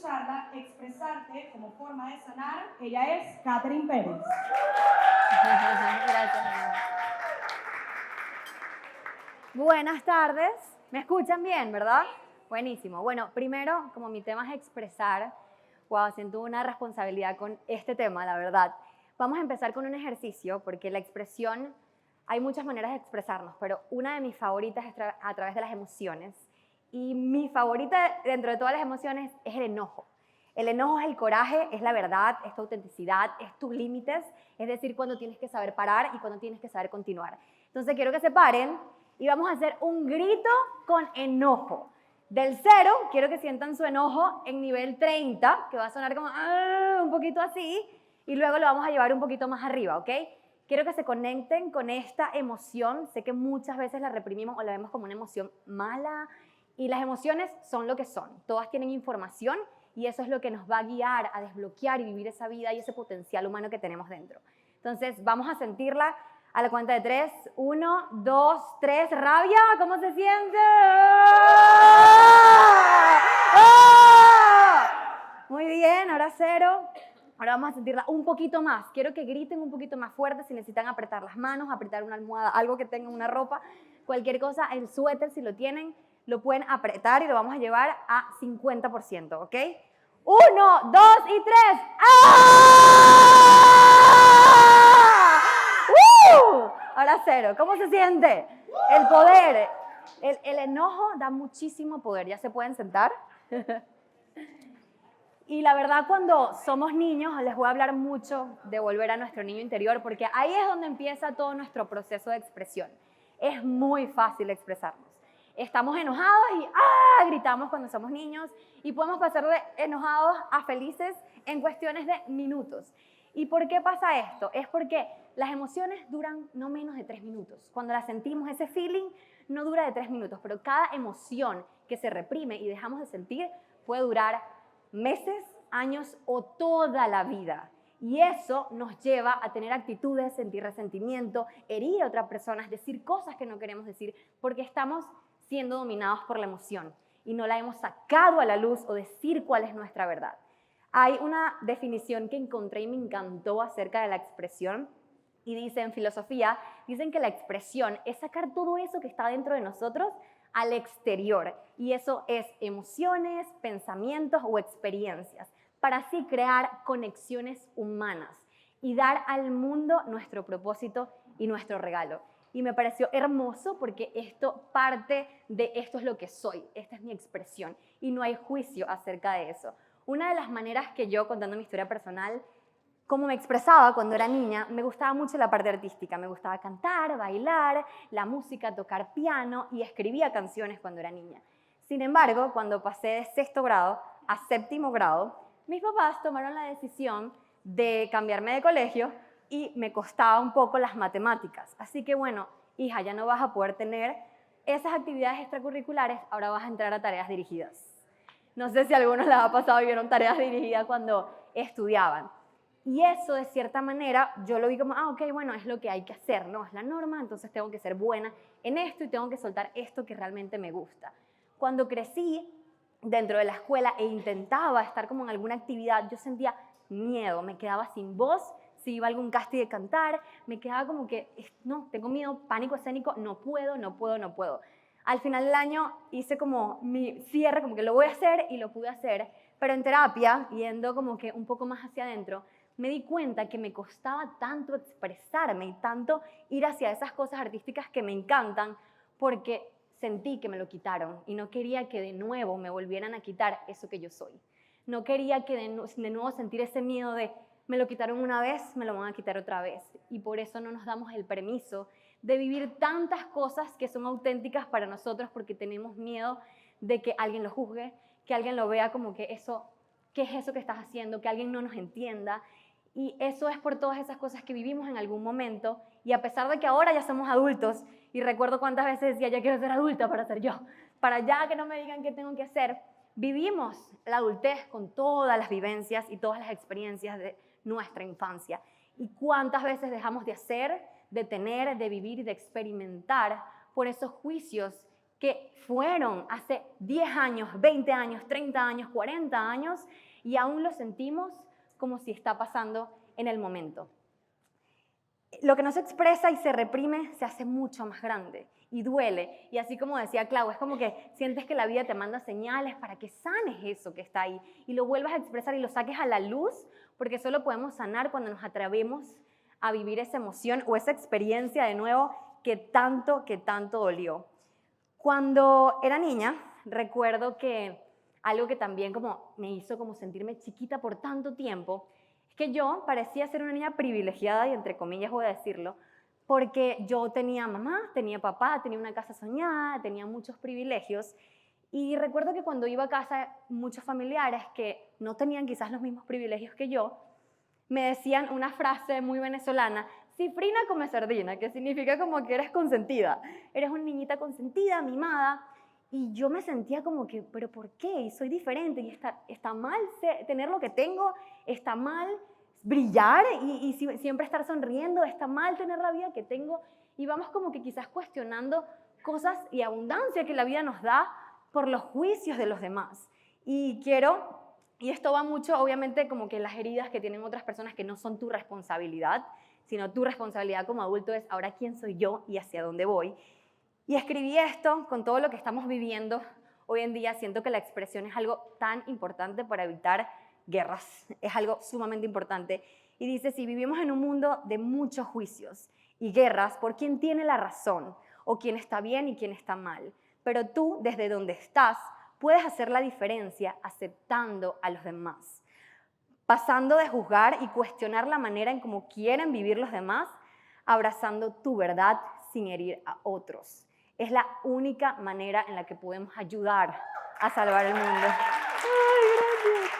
charla Expresarte como forma de sanar. Ella es Katherine Pérez. Gracias. Buenas tardes. ¿Me escuchan bien, verdad? Buenísimo. Bueno, primero, como mi tema es expresar, wow, siento una responsabilidad con este tema, la verdad. Vamos a empezar con un ejercicio, porque la expresión, hay muchas maneras de expresarnos, pero una de mis favoritas es a través de las emociones. Y mi favorita dentro de todas las emociones es el enojo. El enojo es el coraje, es la verdad, es tu autenticidad, es tus límites, es decir, cuando tienes que saber parar y cuando tienes que saber continuar. Entonces quiero que se paren y vamos a hacer un grito con enojo. Del 0, quiero que sientan su enojo en nivel 30, que va a sonar como un poquito así, y luego lo vamos a llevar un poquito más arriba, ¿ok? Quiero que se conecten con esta emoción. Sé que muchas veces la reprimimos o la vemos como una emoción mala, y las emociones son lo que son. Todas tienen información y eso es lo que nos va a guiar a desbloquear y vivir esa vida y ese potencial humano que tenemos dentro. Entonces, vamos a sentirla a la cuenta de 3. 1, 2, 3. ¡Rabia! ¿Cómo se siente? Muy bien, ahora 0. Ahora vamos a sentirla un poquito más. Quiero que griten un poquito más fuerte si necesitan apretar las manos, apretar una almohada, algo que tengan, una ropa, cualquier cosa, el suéter si lo tienen, lo pueden apretar y lo vamos a llevar a 50%, ¿ok? 1, 2 y 3. Ahora 0. ¿Cómo se siente? El poder. El enojo da muchísimo poder. ¿Ya se pueden sentar? Y la verdad, cuando somos niños, les voy a hablar mucho de volver a nuestro niño interior, porque ahí es donde empieza todo nuestro proceso de expresión. Es muy fácil expresarnos. Estamos enojados y gritamos cuando somos niños y podemos pasar de enojados a felices en cuestiones de minutos. ¿Y por qué pasa esto? Es porque las emociones duran no menos de 3 minutos. Cuando las sentimos, ese feeling no dura de 3 minutos, pero cada emoción que se reprime y dejamos de sentir puede durar meses, años o toda la vida. Y eso nos lleva a tener actitudes, sentir resentimiento, herir a otras personas, decir cosas que no queremos decir, porque estamos siendo dominados por la emoción y no la hemos sacado a la luz o decir cuál es nuestra verdad. Hay una definición que encontré y me encantó acerca de la expresión y dice en filosofía, dicen que la expresión es sacar todo eso que está dentro de nosotros al exterior, y eso es emociones, pensamientos o experiencias, para así crear conexiones humanas y dar al mundo nuestro propósito y nuestro regalo. Y me pareció hermoso porque esto parte de esto es lo que soy, esta es mi expresión y no hay juicio acerca de eso. Una de las maneras que yo, contando mi historia personal, como me expresaba cuando era niña, me gustaba mucho la parte artística, me gustaba cantar, bailar, la música, tocar piano y escribía canciones cuando era niña. Sin embargo, cuando pasé de 6º grado a 7º grado, mis papás tomaron la decisión de cambiarme de colegio y me costaba un poco las matemáticas. Así que bueno, hija, ya no vas a poder tener esas actividades extracurriculares, ahora vas a entrar a tareas dirigidas. No sé si a algunos les ha pasado y vieron tareas dirigidas cuando estudiaban. Y eso, de cierta manera, yo lo vi como, ok, bueno, es lo que hay que hacer, ¿no? Es la norma, entonces tengo que ser buena en esto y tengo que soltar esto que realmente me gusta. Cuando crecí dentro de la escuela e intentaba estar como en alguna actividad, yo sentía miedo, me quedaba sin voz, si iba a algún casting de cantar, me quedaba como que, no, tengo miedo, pánico escénico, no puedo. Al final del año hice como mi cierre, como que lo voy a hacer y lo pude hacer, pero en terapia, yendo como que un poco más hacia adentro, me di cuenta que me costaba tanto expresarme y tanto ir hacia esas cosas artísticas que me encantan porque sentí que me lo quitaron y no quería que de nuevo me volvieran a quitar eso que yo soy. No quería que de nuevo sentir ese miedo de me lo quitaron una vez, me lo van a quitar otra vez. Y por eso no nos damos el permiso de vivir tantas cosas que son auténticas para nosotros porque tenemos miedo de que alguien lo juzgue, que alguien lo vea como que eso, ¿qué es eso que estás haciendo? Que alguien no nos entienda. Y eso es por todas esas cosas que vivimos en algún momento y a pesar de que ahora ya somos adultos y recuerdo cuántas veces decía ya quiero ser adulta para ser yo, para ya que no me digan qué tengo que hacer, vivimos la adultez con todas las vivencias y todas las experiencias de nuestra infancia y cuántas veces dejamos de hacer, de tener, de vivir y de experimentar por esos juicios que fueron hace 10 años, 20 años, 30 años, 40 años y aún lo sentimos como si está pasando en el momento. Lo que no se expresa y se reprime se hace mucho más grande y duele. Y así como decía Clau, es como que sientes que la vida te manda señales para que sanes eso que está ahí y lo vuelvas a expresar y lo saques a la luz, porque solo podemos sanar cuando nos atrevemos a vivir esa emoción o esa experiencia de nuevo que tanto dolió. Cuando era niña, recuerdo que algo que también como me hizo como sentirme chiquita por tanto tiempo, es que yo parecía ser una niña privilegiada, y entre comillas voy a decirlo, porque yo tenía mamá, tenía papá, tenía una casa soñada, tenía muchos privilegios. Y recuerdo que cuando iba a casa, muchos familiares que no tenían quizás los mismos privilegios que yo, me decían una frase muy venezolana: cifrina come sardina, que significa como que eres consentida, eres una niñita consentida, mimada. Y yo me sentía como que, ¿pero por qué? Y soy diferente, y está mal tener lo que tengo, está mal brillar y siempre estar sonriendo, está mal tener la vida que tengo. Y vamos como que quizás cuestionando cosas y abundancia que la vida nos da por los juicios de los demás. Y esto va mucho, obviamente, como que las heridas que tienen otras personas que no son tu responsabilidad, sino tu responsabilidad como adulto es ahora quién soy yo y hacia dónde voy. Y escribí esto con todo lo que estamos viviendo hoy en día. Siento que la expresión es algo tan importante para evitar guerras, es algo sumamente importante. Y dice, si vivimos en un mundo de muchos juicios y guerras por quién tiene la razón o quién está bien y quién está mal, pero tú, desde donde estás, puedes hacer la diferencia aceptando a los demás, pasando de juzgar y cuestionar la manera en cómo quieren vivir los demás, abrazando tu verdad sin herir a otros. Es la única manera en la que podemos ayudar a salvar el mundo. ¡Ay, gracias!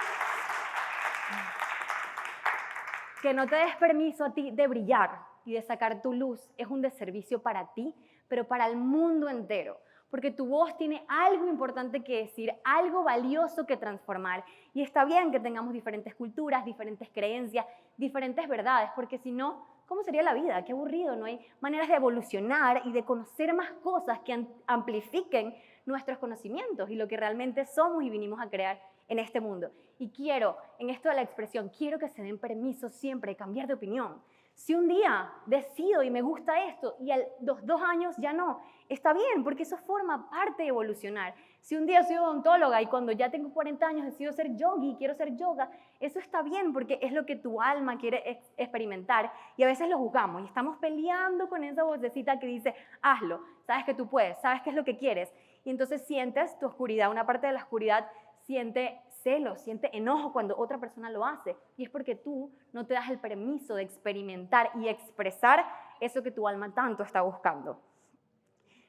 Que no te des permiso a ti de brillar y de sacar tu luz es un desservicio para ti, pero para el mundo entero. Porque tu voz tiene algo importante que decir, algo valioso que transformar. Y está bien que tengamos diferentes culturas, diferentes creencias, diferentes verdades, porque si no, ¿cómo sería la vida? Qué aburrido, no hay maneras de evolucionar y de conocer más cosas que amplifiquen nuestros conocimientos y lo que realmente somos y vinimos a crear en este mundo. Y quiero, en esto de la expresión, quiero que se den permiso siempre de cambiar de opinión. Si un día decido y me gusta esto y a los 2 años ya no, está bien, porque eso forma parte de evolucionar. Si un día soy odontóloga y cuando ya tengo 40 años decido ser yogi y quiero ser yoga, eso está bien porque es lo que tu alma quiere experimentar y a veces lo juzgamos y estamos peleando con esa vocecita que dice, hazlo, sabes que tú puedes, sabes qué es lo que quieres. Y entonces sientes tu oscuridad, una parte de la oscuridad siente celos, siente enojo cuando otra persona lo hace. Y es porque tú no te das el permiso de experimentar y expresar eso que tu alma tanto está buscando.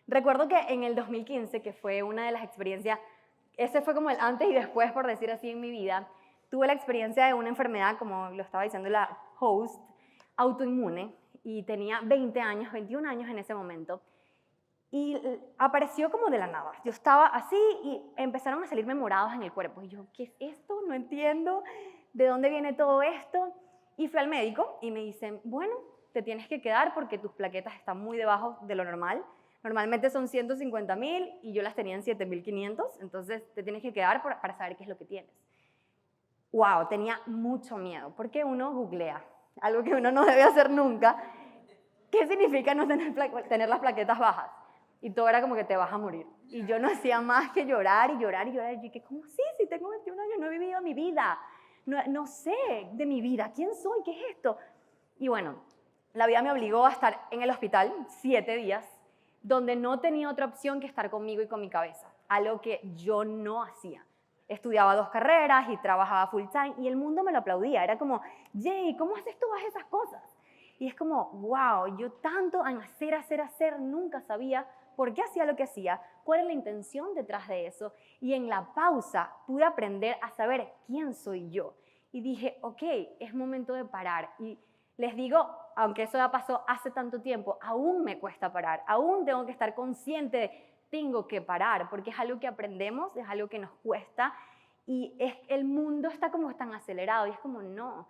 Recuerdo que en el 2015, que fue una de las experiencias, ese fue como el antes y después, por decir así, en mi vida, tuve la experiencia de una enfermedad, como lo estaba diciendo la host, autoinmune, y tenía 20 años, 21 años en ese momento. Y apareció como de la nada. Yo estaba así y empezaron a salirme morados en el cuerpo. Y yo, ¿qué es esto? No entiendo de dónde viene todo esto. Y fui al médico y me dicen, bueno, te tienes que quedar porque tus plaquetas están muy debajo de lo normal. Normalmente son 150.000 y yo las tenía en 7.500. Entonces te tienes que quedar para saber qué es lo que tienes. Wow, tenía mucho miedo porque uno googlea, algo que uno no debe hacer nunca. ¿Qué significa no tener las plaquetas bajas? Y todo era como que te vas a morir. Y yo no hacía más que llorar y llorar y llorar. Y yo dije, ¿cómo así? Si tengo 21 años, no he vivido mi vida. No sé de mi vida. ¿Quién soy? ¿Qué es esto? Y bueno, la vida me obligó a estar en el hospital 7 días, donde no tenía otra opción que estar conmigo y con mi cabeza. Algo que yo no hacía. Estudiaba 2 carreras y trabajaba full time y el mundo me lo aplaudía. Era como, Jay, ¿cómo haces todas esas cosas? Y es como, wow, yo tanto en hacer, nunca sabía por qué hacía lo que hacía, cuál es la intención detrás de eso. Y en la pausa pude aprender a saber quién soy yo. Y dije, ok, es momento de parar. Y les digo, aunque eso ya pasó hace tanto tiempo, aún me cuesta parar, aún tengo que estar consciente de tengo que parar, porque es algo que aprendemos, es algo que nos cuesta. Y el mundo está como tan acelerado y es como, no,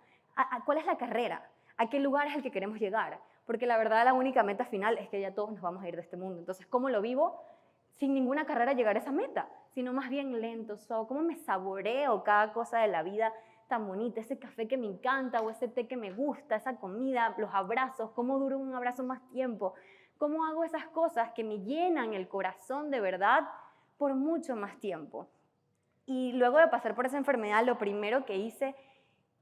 ¿cuál es la carrera? ¿A qué lugar es el que queremos llegar? Porque la verdad la única meta final es que ya todos nos vamos a ir de este mundo. Entonces, ¿cómo lo vivo? sin ninguna carrera llegar a esa meta, sino más bien lento, suave, cómo me saboreo cada cosa de la vida tan bonita, ese café que me encanta o ese té que me gusta, esa comida, los abrazos, cómo dura un abrazo más tiempo, cómo hago esas cosas que me llenan el corazón de verdad por mucho más tiempo. Y luego de pasar por esa enfermedad, lo primero que hice,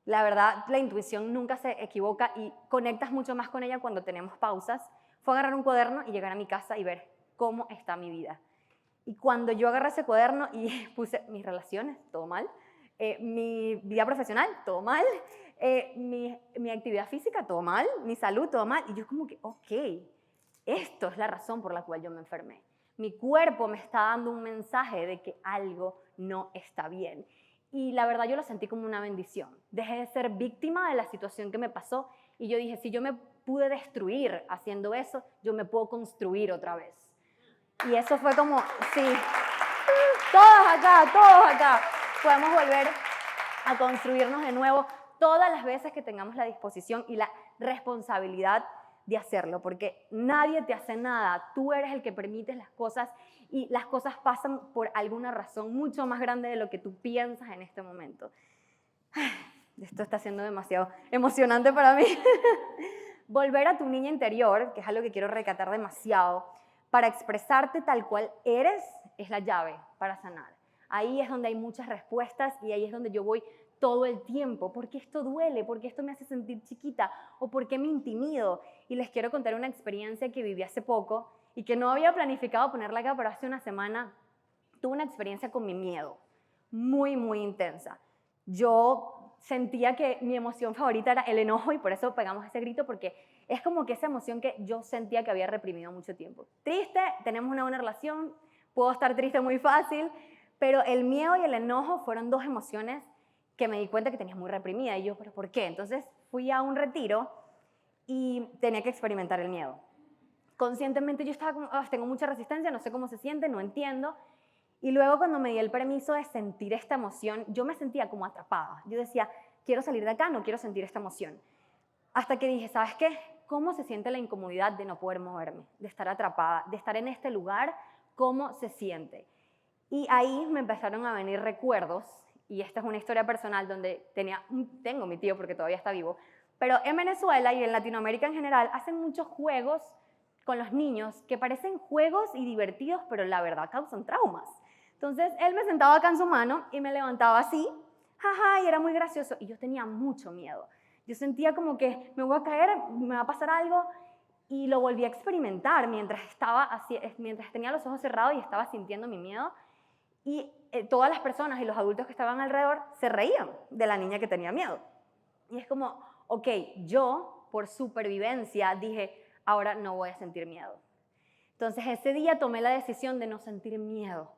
la verdad, la intuición nunca se equivoca y conectas mucho más con ella cuando tenemos pausas, fue agarrar un cuaderno y llegar a mi casa y ver cómo está mi vida. Y cuando yo agarré ese cuaderno y puse mis relaciones, todo mal, mi vida profesional, todo mal, mi actividad física, todo mal, mi salud, todo mal, y yo como que, ok, esto es la razón por la cual yo me enfermé. Mi cuerpo me está dando un mensaje de que algo no está bien. Y la verdad yo lo sentí como una bendición. Dejé de ser víctima de la situación que me pasó y yo dije, si yo me pude destruir haciendo eso, yo me puedo construir otra vez. Y eso fue como, sí, todos acá, podemos volver a construirnos de nuevo todas las veces que tengamos la disposición y la responsabilidad de hacerlo, porque nadie te hace nada, tú eres el que permites las cosas y las cosas pasan por alguna razón mucho más grande de lo que tú piensas en este momento. Esto está siendo demasiado emocionante para mí. Volver a tu niña interior, que es algo que quiero rescatar demasiado, para expresarte tal cual eres, es la llave para sanar. Ahí es donde hay muchas respuestas y ahí es donde yo voy todo el tiempo. ¿Por qué esto duele? ¿Por qué esto me hace sentir chiquita? ¿O por qué me intimido? Y les quiero contar una experiencia que viví hace poco y que no había planificado ponerla acá, pero hace una semana tuve una experiencia con mi miedo, muy, muy intensa. Yo sentía que mi emoción favorita era el enojo y por eso pegamos ese grito, porque es como que esa emoción que yo sentía que había reprimido mucho tiempo. Triste, tenemos una buena relación, puedo estar triste muy fácil, pero el miedo y el enojo fueron dos emociones que me di cuenta que tenía muy reprimida. Y yo, ¿pero por qué? Entonces fui a un retiro y tenía que experimentar el miedo. Conscientemente yo estaba como, tengo mucha resistencia, no sé cómo se siente, no entiendo. Y luego cuando me di el permiso de sentir esta emoción, yo me sentía como atrapada. Yo decía, quiero salir de acá, no quiero sentir esta emoción. Hasta que dije, ¿sabes qué? ¿Cómo se siente la incomodidad de no poder moverme, de estar atrapada, de estar en este lugar? ¿Cómo se siente? Y ahí me empezaron a venir recuerdos, y esta es una historia personal donde tengo mi tío porque todavía está vivo, pero en Venezuela y en Latinoamérica en general hacen muchos juegos con los niños que parecen juegos y divertidos, pero la verdad causan traumas. Entonces él me sentaba acá en su mano y me levantaba así, jaja, y era muy gracioso, y yo tenía mucho miedo. Yo sentía como que me voy a caer, me va a pasar algo, y lo volví a experimentar mientras tenía los ojos cerrados y estaba sintiendo mi miedo. Y todas las personas y los adultos que estaban alrededor se reían de la niña que tenía miedo. Y es como, ok, yo por supervivencia dije, ahora no voy a sentir miedo. Entonces ese día tomé la decisión de no sentir miedo.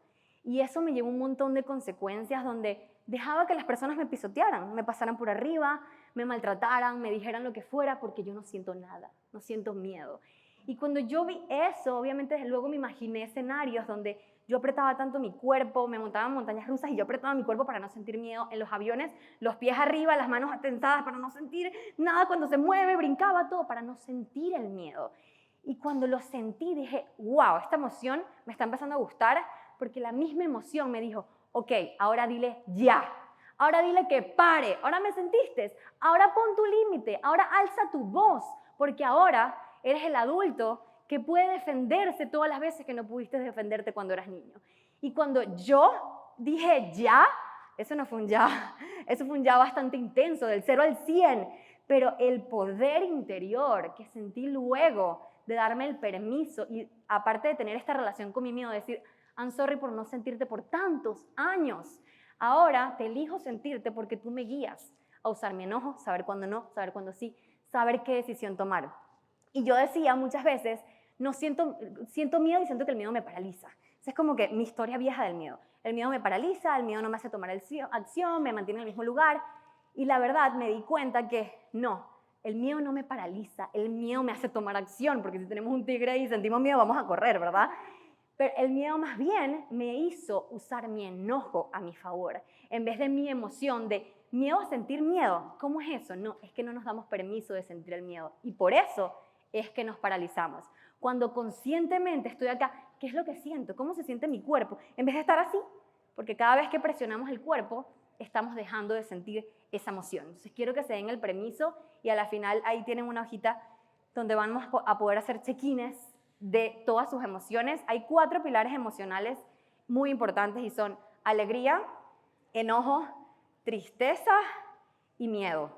Y eso me llevó un montón de consecuencias donde dejaba que las personas me pisotearan, me pasaran por arriba, me maltrataran, me dijeran lo que fuera, porque yo no siento nada, no siento miedo. Y cuando yo vi eso, obviamente desde luego me imaginé escenarios donde yo apretaba tanto mi cuerpo, me montaba en montañas rusas y yo apretaba mi cuerpo para no sentir miedo. En los aviones, los pies arriba, las manos atensadas para no sentir nada cuando se mueve, brincaba todo para no sentir el miedo. Y cuando lo sentí dije, wow, esta emoción me está empezando a gustar, porque la misma emoción me dijo, ok, ahora dile ya, ahora dile que pare, ahora me sentiste, ahora pon tu límite, ahora alza tu voz, porque ahora eres el adulto que puede defenderse todas las veces que no pudiste defenderte cuando eras niño. Y cuando yo dije ya, eso no fue un ya, eso fue un ya bastante intenso, del 0 al 100, pero el poder interior que sentí luego de darme el permiso y aparte de tener esta relación con mi miedo, de decir, I'm sorry por no sentirte por tantos años, ahora te elijo sentirte porque tú me guías a usar mi enojo, saber cuándo no, saber cuándo sí, saber qué decisión tomar. Y yo decía muchas veces, no siento miedo y siento que el miedo me paraliza. Es como que mi historia vieja del miedo. El miedo me paraliza, el miedo no me hace tomar acción, me mantiene en el mismo lugar. Y la verdad me di cuenta que no, el miedo no me paraliza, el miedo me hace tomar acción, porque si tenemos un tigre y sentimos miedo vamos a correr, ¿verdad? Pero el miedo más bien me hizo usar mi enojo a mi favor. En vez de mi emoción de miedo a sentir miedo, ¿cómo es eso? No, es que no nos damos permiso de sentir el miedo. Y por eso es que nos paralizamos. Cuando conscientemente estoy acá, ¿qué es lo que siento? ¿Cómo se siente mi cuerpo? En vez de estar así, porque cada vez que presionamos el cuerpo, estamos dejando de sentir esa emoción. Entonces quiero que se den el permiso y a la final ahí tienen una hojita donde vamos a poder hacer check-ins de todas sus emociones. Hay 4 pilares emocionales muy importantes y son alegría, enojo, tristeza y miedo.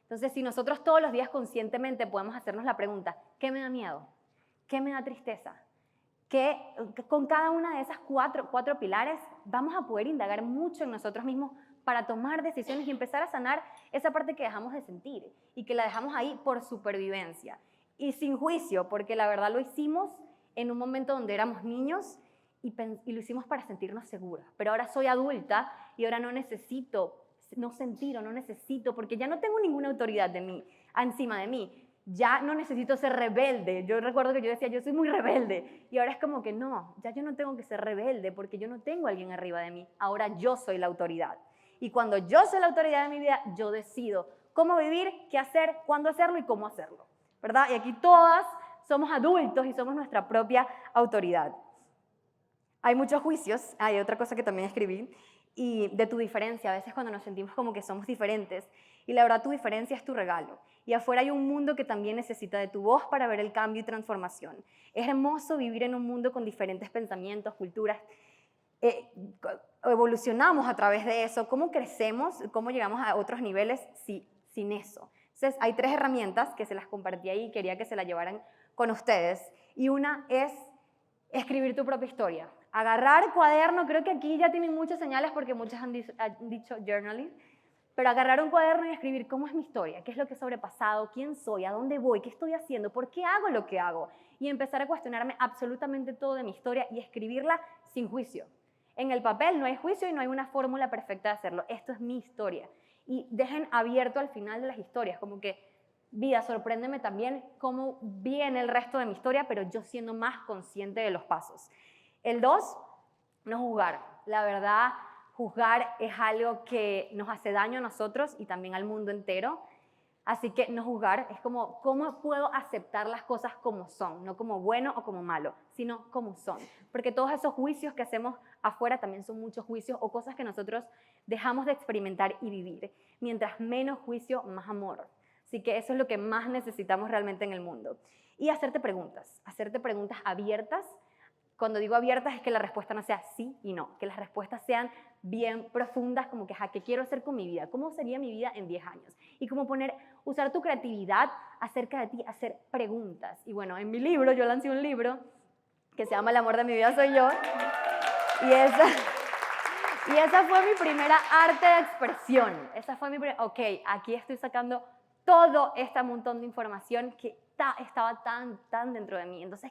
Entonces, si nosotros todos los días conscientemente podemos hacernos la pregunta, ¿qué me da miedo? ¿Qué me da tristeza? Con cada una de esas cuatro pilares vamos a poder indagar mucho en nosotros mismos para tomar decisiones y empezar a sanar esa parte que dejamos de sentir y que la dejamos ahí por supervivencia y sin juicio, porque la verdad lo hicimos en un momento donde éramos niños y lo hicimos para sentirnos seguras, pero ahora soy adulta y ahora no necesito no sentir o no necesito, porque ya no tengo ninguna autoridad de mí, encima de mí. Ya no necesito ser rebelde. Yo recuerdo que yo decía, yo soy muy rebelde. Y ahora es como que no, ya yo no tengo que ser rebelde porque yo no tengo a alguien arriba de mí. Ahora yo soy la autoridad. Y cuando yo soy la autoridad de mi vida, yo decido cómo vivir, qué hacer, cuándo hacerlo y cómo hacerlo. ¿Verdad? Y aquí todas somos adultos y somos nuestra propia autoridad. Hay muchos juicios, hay otra cosa que también escribí, y de tu diferencia, a veces cuando nos sentimos como que somos diferentes, y la verdad tu diferencia es tu regalo. Y afuera hay un mundo que también necesita de tu voz para ver el cambio y transformación. Es hermoso vivir en un mundo con diferentes pensamientos, culturas. Evolucionamos a través de eso. ¿Cómo crecemos? ¿Cómo llegamos a otros niveles sin eso? Entonces, hay 3 herramientas que se las compartí ahí y quería que se las llevaran con ustedes. Y una es escribir tu propia historia. Agarrar cuaderno, creo que aquí ya tienen muchas señales porque muchos han dicho journaling, pero agarrar un cuaderno y escribir cómo es mi historia, qué es lo que he sobrepasado, quién soy, a dónde voy, qué estoy haciendo, por qué hago lo que hago, y empezar a cuestionarme absolutamente todo de mi historia y escribirla sin juicio. En el papel no hay juicio y no hay una fórmula perfecta de hacerlo. Esto es mi historia. Y dejen abierto al final de las historias, como que, vida, sorpréndeme también cómo viene el resto de mi historia, pero yo siendo más consciente de los pasos. El 2, no juzgar. La verdad, juzgar es algo que nos hace daño a nosotros y también al mundo entero. Así que no juzgar es como, ¿cómo puedo aceptar las cosas como son? No como bueno o como malo, sino como son. Porque todos esos juicios que hacemos afuera también son muchos juicios o cosas que nosotros dejamos de experimentar y vivir. Mientras menos juicio, más amor. Así que eso es lo que más necesitamos realmente en el mundo. Y hacerte preguntas abiertas. Cuando digo abiertas es que la respuesta no sea sí y no, que las respuestas sean bien profundas, como que, ¿qué quiero hacer con mi vida? ¿Cómo sería mi vida en 10 años? Y como usar tu creatividad acerca de ti, hacer preguntas. Y bueno, en mi libro, yo lancé un libro que se llama El amor de mi vida soy yo, y esa fue mi primera arte de expresión. Esa fue mi primera, ok, aquí estoy sacando todo este montón de información que estaba tan dentro de mí. Entonces,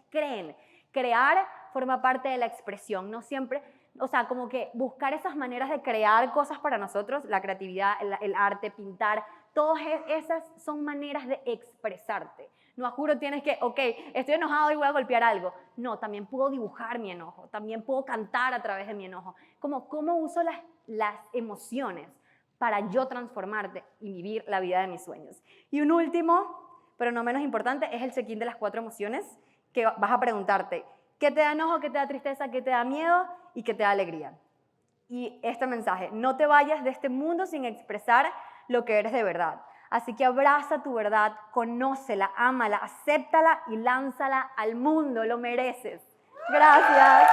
crear forma parte de la expresión, no siempre, o sea, como que buscar esas maneras de crear cosas para nosotros, la creatividad, el arte, pintar, todas esas son maneras de expresarte. No, a juro tienes que, ok, estoy enojado y voy a golpear algo. No, también puedo dibujar mi enojo, también puedo cantar a través de mi enojo. ¿Cómo uso las emociones para yo transformarte y vivir la vida de mis sueños? Y un último, pero no menos importante, es el check-in de las 4 emociones, que vas a preguntarte, ¿qué te da enojo, qué te da tristeza, qué te da miedo y qué te da alegría? Y este mensaje, no te vayas de este mundo sin expresar lo que eres de verdad. Así que abraza tu verdad, conócela, ámala, acéptala y lánzala al mundo, lo mereces. Gracias.